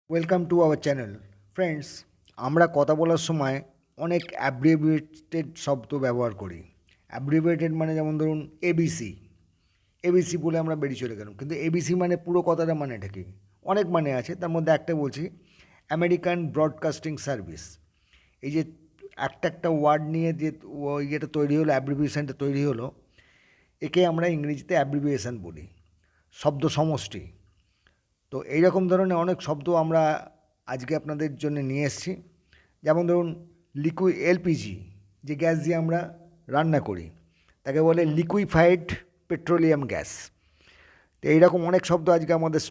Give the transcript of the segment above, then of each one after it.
Welcome to our channel friends. আমরা কথা বলার সময় অনেক অ্যাব্রিভিয়েটেড শব্দ ব্যবহার করি। অ্যাব্রিভিয়েটেড মানে যেমন ধরুন এবিসি, এবিসি বলে আমরা বেরিয়ে চলে গেলাম, কিন্তু এবিসি মানে পুরো কথাটা মানেটা কি? অনেক মানে আছে, তার মধ্যে একটা বলছি আমেরিকান ব্রডকাস্টিং সার্ভিস। এই যে একটা একটা ওয়ার্ড নিয়ে যে ইয়েটা তৈরি হলো, অ্যাব্রিভিয়েশনটা তৈরি হলো, একে আমরা ইংরেজিতে অ্যাব্রিভিয়েশন বলি, শব্দ সমষ্টি। তো এইরকম ধরনের অনেক শব্দ আমরা আজকে আপনাদের জন্য নিয়ে এসেছি। যেমন ধরুন লিকুইড এলপিজি, যে গ্যাস দিয়ে আমরা রান্না করি, তাকে বলে লিকুইফাইড পেট্রোলিয়াম গ্যাস। তো এইরকম অনেক শব্দ আজকে আমাদের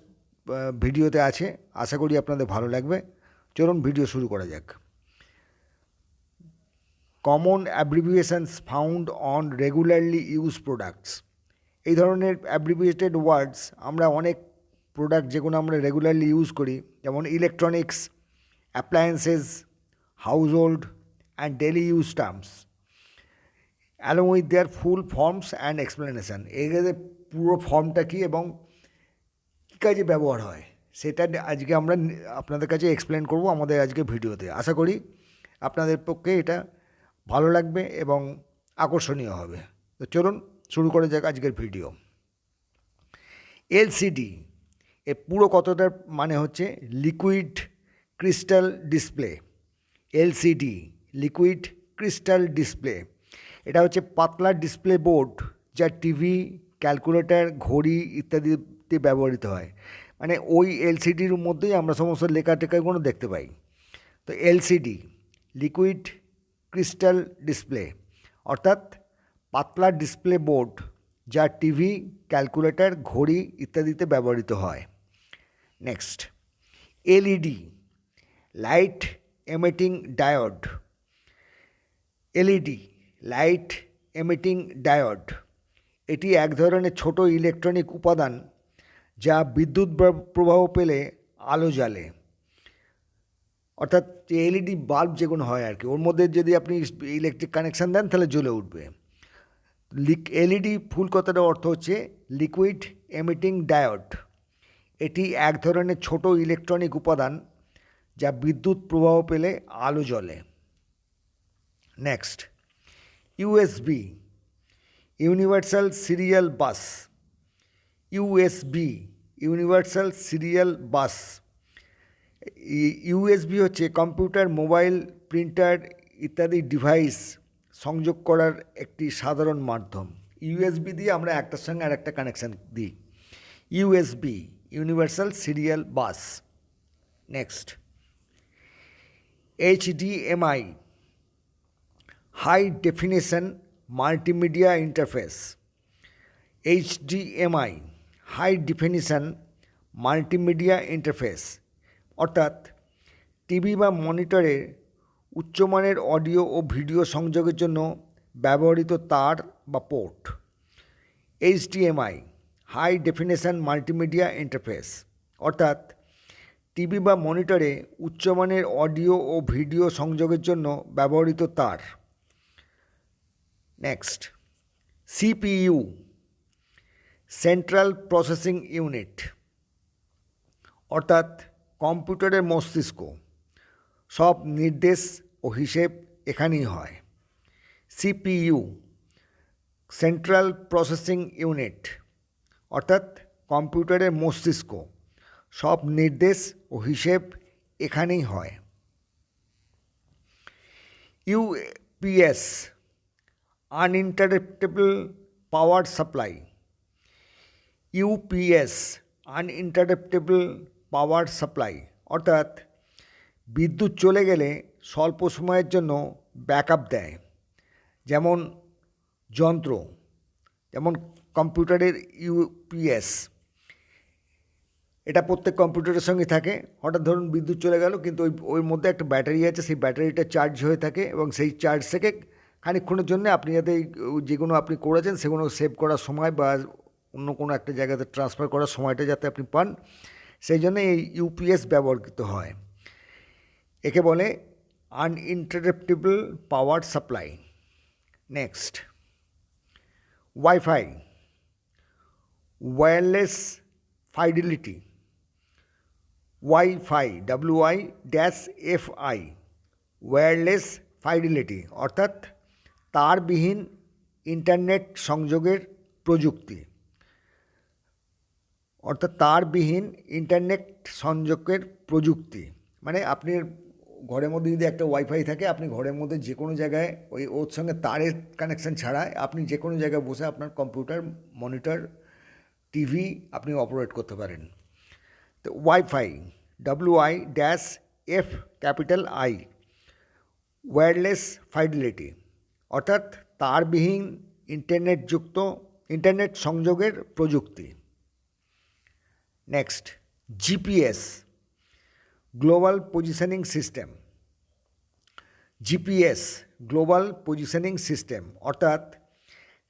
ভিডিওতে আছে, আশা করি আপনাদের ভালো লাগবে। চলুন ভিডিও শুরু করা যাক। Common abbreviations found on regularly use products. এই ধরনের অ্যাব্রিভিয়েটেড ওয়ার্ডস আমরা অনেক প্রোডাক্ট যেগুলো আমরা রেগুলারলি ইউজ করি, যেমন electronics, appliances, household and daily use terms, along with their full forms and explanation. এদের পুরো ফর্মটা কী এবং কী কাজে ব্যবহার হয় সেটা আজকে আমরা আপনাদের কাছে এক্সপ্লেন করব আমাদের আজকে ভিডিওতে। আশা করি আপনাদের পক্ষে এটা ভালো লাগবে এবং আকর্ষণীয় হবে। তো চলুন শুরু করে যাক আজকের ভিডিও। এলসিডি এর পুরো কথাটার মানে হচ্ছে liquid crystal display. LCD, liquid crystal display, এটা হচ্ছে পাতলা ডিসপ্লে বোর্ড যা টিভি, ক্যালকুলেটর, ঘড়ি ইত্যাদিতে ব্যবহৃত হয়। মানে ওই এলসিডির মধ্যেই আমরা সমস্ত লেখা টেখাগুলো দেখতে পাই। তো এলসিডি, লিকুইড ক্রিস্টাল ডিসপ্লে, অর্থাৎ পাতলা ডিসপ্লে বোর্ড যা টিভি, ক্যালকুলেটর, ঘড়ি ইত্যাদিতে ব্যবহৃত হয়। Next, LED, light emitting diode. LED, light emitting diode, এটি এক ধরনের ছোট ইলেকট্রনিক উপাদান যা বিদ্যুৎ প্রবাহ পেলে আলো জ্বালে। অর্থাৎ এলইডি বাল্ব যেগুলো হয় আর কি, ওর মধ্যে যদি আপনি ইলেকট্রিক কানেকশান দেন তাহলে জ্বলে উঠবে। এলইডি ফুল কথাটার অর্থ হচ্ছে লিকুইড এমিটিং ডায়োড। এটি এক ধরনের ছোট ইলেকট্রনিক উপাদান যা বিদ্যুৎ প্রবাহ পেলে আলো জ্বলে। নেক্সট, ইউএসবি, ইউনিভার্সাল সিরিয়াল বাস। ইউএসবি, ইউনিভার্সাল সিরিয়াল বাস। ইউএসবি হচ্ছে কম্পিউটার, মোবাইল, প্রিন্টার ইত্যাদি ডিভাইস সংযোগ করার একটি সাধারণ মাধ্যম। ইউএসবি দিয়ে আমরা একটার সঙ্গে আর একটা কানেকশান দিই। USB, universal serial bus. Next, HDMI, high definition multimedia interface. HDMI, high definition multimedia interface, অর্থাৎ টিভি বা মনিটরে উচ্চমানের অডিও ও ভিডিও সংযোগের জন্য ব্যবহৃত তার বা port. HDMI, high definition multimedia interface, অর্থাৎ টিভি বা মনিটরে উচ্চমানের অডিও ও ভিডিও সংযোগের জন্য ব্যবহৃত তার। Next, CPU, central processing unit, অর্থাৎ কম্পিউটারের মস্তিষ্ক। সব নির্দেশ ও হিসেব এখানেই হয়। সিপিইউ, সেন্ট্রাল প্রসেসিং ইউনিট, অর্থাৎ কম্পিউটারের মস্তিষ্ক। সব নির্দেশ ও হিসেব এখানেই হয়। UPS, আনইন্টারাপ্টেবল power supply. UPS, আনইন্টারাপ্টেবল power supply, অর্থাৎ বিদ্যুৎ চলে গেলে স্বল্প সময়ের জন্য ব্যাকআপ দেয়। যেমন যন্ত্র, যেমন কম্পিউটারের ইউপিএস, এটা প্রত্যেক কম্পিউটারের সঙ্গে থাকে। হঠাৎ ধরুন বিদ্যুৎ চলে গেল, কিন্তু ওর মধ্যে একটা ব্যাটারি আছে, সেই ব্যাটারিটা চার্জ হয়ে থাকে এবং সেই চার্জ থেকে খানিকক্ষণের জন্য আপনি যাতে যেগুলো আপনি করেছেন সেগুলো সেভ করার সময় বা অন্য কোনো একটা জায়গাতে ট্রান্সফার করার সময়টা যাতে আপনি পান, সেই জন্য এই ইউপিএস ব্যবহৃত হয়। একে বলে আনইন্টারাপ্টেবল power supply. Next, wifi, wireless Fidelity. Wifi WI-FI wireless Fidelity অর্থাৎ তারবিহীন ইন্টারনেট সংযোগের প্রযুক্তি, অর্থাৎ তারবিহীন ইন্টারনেট সংযোগের প্রযুক্তি মানে আপনি ঘরের মধ্যে যদি একটা ওয়াইফাই থাকে, আপনি ঘরের মধ্যে যে কোনো জায়গায় ওর সঙ্গে তারের কানেকশান ছাড়া আপনি যে কোনো জায়গায় বসে আপনার কম্পিউটার, মনিটর, টিভি আপনি অপারেট করতে পারেন। তো ওয়াইফাই WI-F ওয়্যারলেস ফাইডেলিটি অর্থাৎ তারবিহীন ইন্টারনেট সংযোগের প্রযুক্তি। Next, GPS global positioning system. GPS global positioning system অর্থাৎ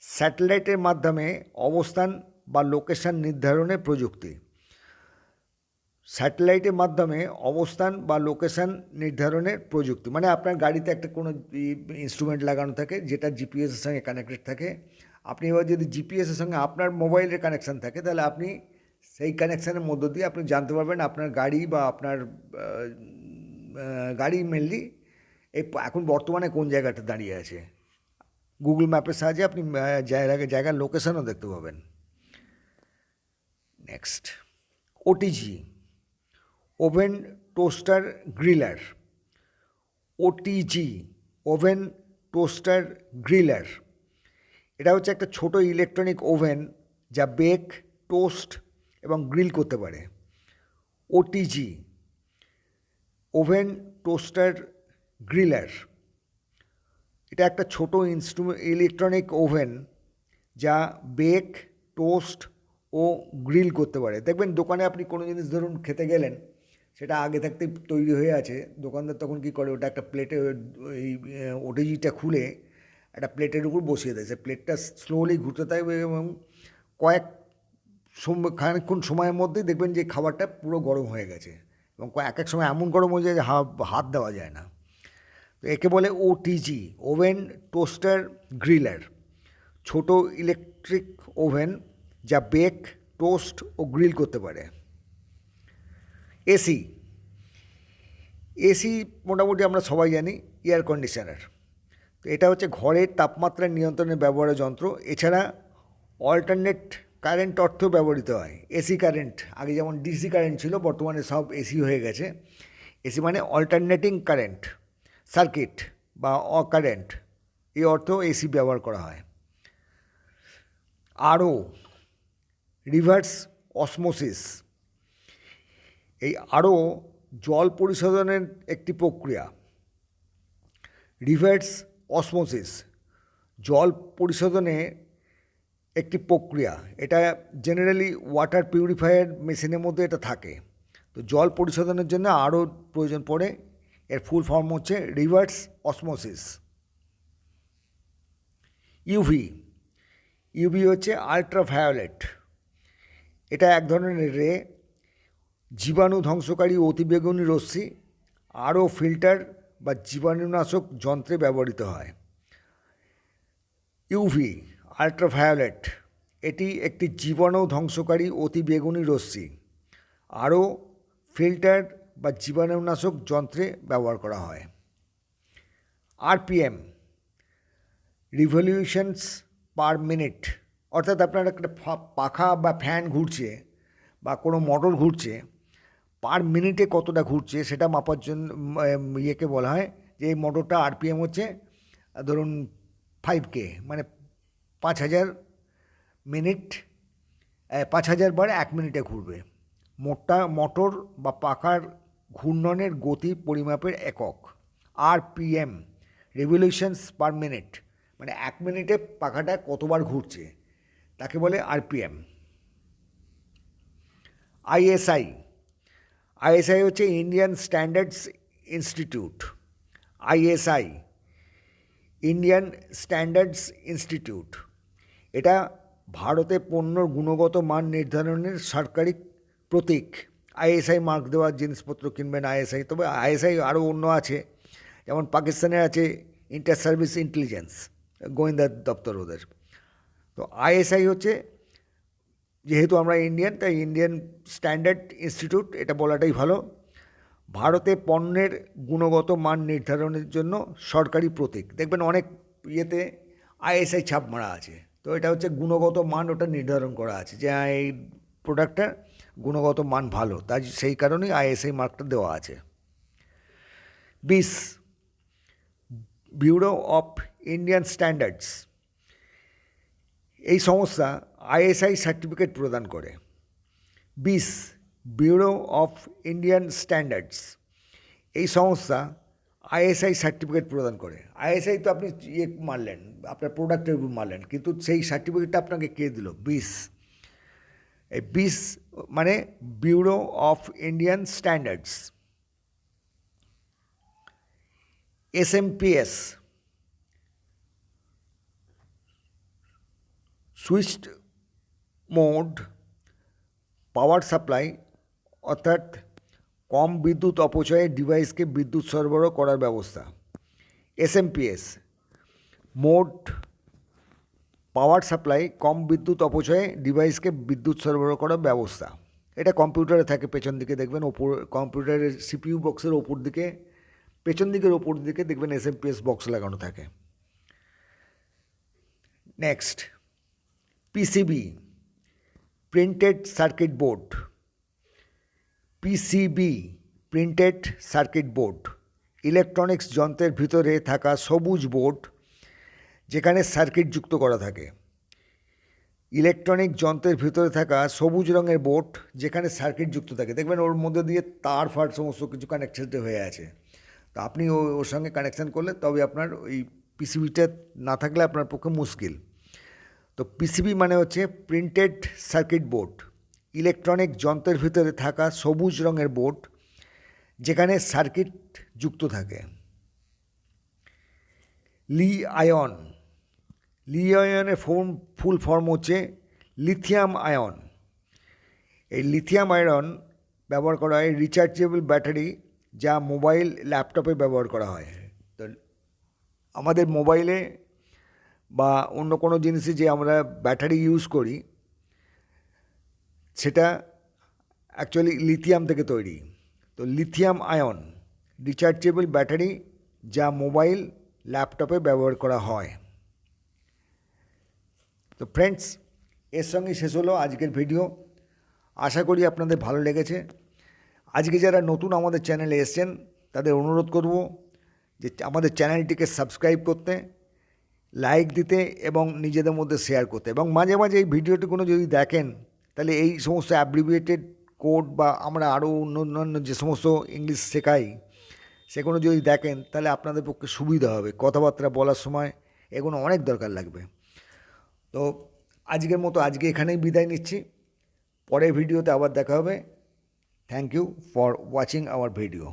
স্যাটেলাইটের মাধ্যমে অবস্থান বা লোকেশন নির্ধারণের প্রযুক্তি। স্যাটেলাইটের মাধ্যমে অবস্থান বা লোকেশন নির্ধারণের প্রযুক্তি মানে আপনার গাড়িতে একটা কোনো ইনস্ট্রুমেন্ট লাগানো থাকে যেটা জিপিএসের সঙ্গে কানেক্টেড থাকে। আপনি এবার যদি জিপিএসের সঙ্গে আপনার মোবাইলের কানেকশান থাকে, তাহলে আপনি সেই কানেকশানের মধ্য দিয়ে আপনি জানতে পারবেন আপনার গাড়ি বা আপনার গাড়ি মেনলি এখন বর্তমানে কোন জায়গাটা দাঁড়িয়ে আছে। গুগল ম্যাপের সাহায্যে আপনি জায়গার লোকেশনও দেখতে পাবেন। Next, OTG oven toaster griller. OTG oven toaster griller এটা হচ্ছে একটা ছোট ইলেকট্রনিক ওভেন যা বেক, টোস্ট এবং গ্রিল করতে পারে। ওটিজি ওভেন টোস্টার গ্রিলার এটা একটা ছোট ইলেকট্রনিক ওভেন যা বেক, টোস্ট ও গ্রিল করতে পারে। দেখবেন দোকানে আপনি কোনো জিনিস ধরুন খেতে গেলেন, সেটা আগে থাকতেই তৈরি হয়ে আছে, দোকানদার তখন কী করে ওটা একটা প্লেটে এই ওটিজিটা খুলে একটা প্লেটের উপর বসিয়ে দেয়। সে প্লেটটা স্লোলি ঘুরতে থাকবে এবং খানিকক্ষণ সময়ের মধ্যেই দেখবেন যে খাবারটা পুরো গরম হয়ে গেছে এবং এক এক সময় এমন গরম হয়ে যায় যে হাত দেওয়া যায় না। তো একে বলে ওটিজি ওভেন টোস্টার গ্রিলার, ছোট ইলেকট্রিক ওভেন যা বেক, টোস্ট ও গ্রিল করতে পারে। এসি মোটামুটি আমরা সবাই জানি এয়ার কন্ডিশনার। তো এটা হচ্ছে ঘরের তাপমাত্রা নিয়ন্ত্রণের ব্যবহারের যন্ত্র। এছাড়া অল্টারনেট কারেন্ট অর্থেও ব্যবহৃত হয়। এসি কারেন্ট, আগে যেমন ডিসি কারেন্ট ছিল, বর্তমানে সব এসি হয়ে গেছে। এসি মানে অল্টারনেটিং কারেন্ট সার্কিট বা কারেন্ট, এই অর্থেও এসি ব্যবহার করা হয়। আরও রিভার্স অসমোসিস, এই আরও জল পরিশোধনের একটি প্রক্রিয়া। রিভার্স অসমোসিস জল পরিশোধনের একটি প্রক্রিয়া। এটা জেনারেলি ওয়াটার পিউরিফায়ার মেশিনের মধ্যে এটা থাকে। তো জল পরিশোধনের জন্য আরও প্রয়োজন পড়ে। এর ফুল ফর্ম হচ্ছে রিভার্স অসমোসিস। ইউভি হচ্ছে আল্ট্রাভায়োলেট। এটা এক ধরনের রে, জীবাণু ধ্বংসকারী অতিবেগুনি রশ্মি, আরও ফিল্টার বা জীবাণুনাশক যন্ত্রে ব্যবহৃত হয়। ইউভি আল্ট্রাভায়োলেট এটি একটি জীবাণু ধ্বংসকারী অতিবেগুনি রশ্মি, আরও ফিল্টার বা জীবাণুনাশক যন্ত্রে ব্যবহার করা হয়। আরপিএম রিভলিউশনস পার মিনিট, অর্থাৎ আপনার একটা পাখা বা ফ্যান ঘুরছে বা কোনো মোটর ঘুরছে, পার মিনিটে কতটা ঘুরছে সেটা মাপার জন্য ইয়েকে বলা হয় যে এই মোটরটা আরপিএম হচ্ছে ধরুন 5K, মানে 5000 মিনিট, 5000 বার 1 মিনিটে ঘুরবে। মোটর বা পাখার ঘূর্ণনের গতি পরিমাপের একক। আরপিএম রেভলিউশনস পার মিনিট, মানে 1 মিনিটে পাখাটা কতবার ঘুরছে তাকে বলে আরপিএম। আইএসআই হচ্ছে Indian standards institute. ISI Indian standards institute এটা ভারতে পণ্যর গুণগত মান নির্ধারণের সরকারি প্রতীক। আইএসআই মার্ক দেওয়া জিনিসপত্র কিনবেন আইএসআই। তবে আইএসআই আরও অন্য আছে, যেমন পাকিস্তানের আছে ইন্টার সার্ভিস ইন্টেলিজেন্স, গোয়েন্দা দপ্তর ওদের। তো আইএসআই হচ্ছে যেহেতু আমরা ইন্ডিয়ান, তাই ইন্ডিয়ান স্ট্যান্ডার্ড ইনস্টিটিউট এটা বলাটাই ভালো। ভারতে পণ্যের গুণগত মান নির্ধারণের জন্য সরকারি প্রতীক, দেখবেন অনেক ইয়েতে আইএসআই ছাপ মারা আছে। তো এটা হচ্ছে গুণগত মান, ওটা নির্ধারণ করা আছে যে এই প্রোডাক্টটার গুণগত মান ভালো, তাই সেই কারণেই আইএসআই মার্কটা দেওয়া আছে। 20, ব্যুরো অফ ইন্ডিয়ান স্ট্যান্ডার্ডস। এই সংস্থা আইএসআই সার্টিফিকেট প্রদান করে। 20, ব্যুরো অফ ইন্ডিয়ান স্ট্যান্ডার্ডস। এই সংস্থা আইএসআই সার্টিফিকেট প্রদান করে। আইএসআই তো আপনি ইয়ে মারলেন, আপনার প্রোডাক্টের উপর মারলেন, কিন্তু সেই সার্টিফিকেটটা আপনাকে কে দিল? 20। এই 20 মানে bureau of Indian standards. SMPS, switched mode power supply, অর্থাৎ কম বিদ্যুৎ অপচয়ে ডিভাইসকে বিদ্যুৎ সরবরাহ করার ব্যবস্থা। SMPS, মোড পাওয়ার সাপ্লাই, কম বিদ্যুৎ অপচয়ে ডিভাইসকে বিদ্যুৎ সরবরাহ করার ব্যবস্থা। এটা কম্পিউটারে থাকে, পেছন দিকে দেখবেন ওপর, কম্পিউটারের CPU বক্সের ওপর দিকে, পেছন দিকের ওপর দিকে দেখবেন SMPS বক্স লাগানো থাকে। Next, PCB, printed circuit board. PCB, printed circuit board, electronics যন্ত্রের ভিতরে থাকা সবুজ বোর্ড যেখানে সার্কিট যুক্ত করা থাকে। ইলেকট্রনিক যন্ত্রের ভিতরে থাকা সবুজ রঙের বোর্ড যেখানে সার্কিট যুক্ত থাকে, দেখবেন ওর মধ্যে দিয়ে তার ফার সমস্ত কিছু কানেকশন হয়ে আছে। তো আপনি ওর সঙ্গে কানেকশান করলে তবে আপনার ওই পিসিবিটা না থাকলে আপনার পক্ষে মুশকিল। তো পিসিবি মানে হচ্ছে প্রিন্টেড সার্কিট বোর্ড, ইলেকট্রনিক যন্ত্রের ভিতরে থাকা সবুজ রঙের বোর্ড যেখানে সার্কিট যুক্ত থাকে। লি আয়ন, লি আয়নের ফুল ফর্ম হচ্ছে লিথিয়াম আয়ন। এই লিথিয়াম আয়ন ব্যবহার করা হয় রিচার্জেবল ব্যাটারি, যা মোবাইল ল্যাপটপে ব্যবহার করা হয়। তো আমাদের মোবাইলে বা অন্য কোনো জিনিসে যে আমরা ব্যাটারি ইউজ করি সেটা অ্যাকচুয়ালি লিথিয়াম থেকে তৈরি। তো লিথিয়াম আয়ন রিচার্জেবল ব্যাটারি, যা মোবাইল ল্যাপটপে ব্যবহার করা হয়। তো ফ্রেন্ডস, এর সঙ্গে শেষ হলো আজকের ভিডিও। আশা করি আপনাদের ভালো লেগেছে। আজকে যারা নতুন আমাদের চ্যানেলে এসেছেন তাদের অনুরোধ করব যে আমাদের চ্যানেলটিকে সাবস্ক্রাইব করতে, লাইক দিতে এবং নিজেদের মধ্যে শেয়ার করতে, এবং মাঝে মাঝে এই ভিডিওটিগুলো যদি দেখেন তাহলে এই সমস্ত অ্যাব্রিভিয়েটেড কোড বা আমরা আরও অন্যান্য যে সমস্ত ইংলিশ শেখাই সেগুলো যদি দেখেন তাহলে আপনাদের পক্ষে সুবিধা হবে, কথাবার্তা বলার সময় এগুলো অনেক দরকার লাগবে। তো আজকের মতো আজকে এখানেই বিদায় নিচ্ছি, পরের ভিডিওতে আবার দেখা হবে। Thank you for watching our video.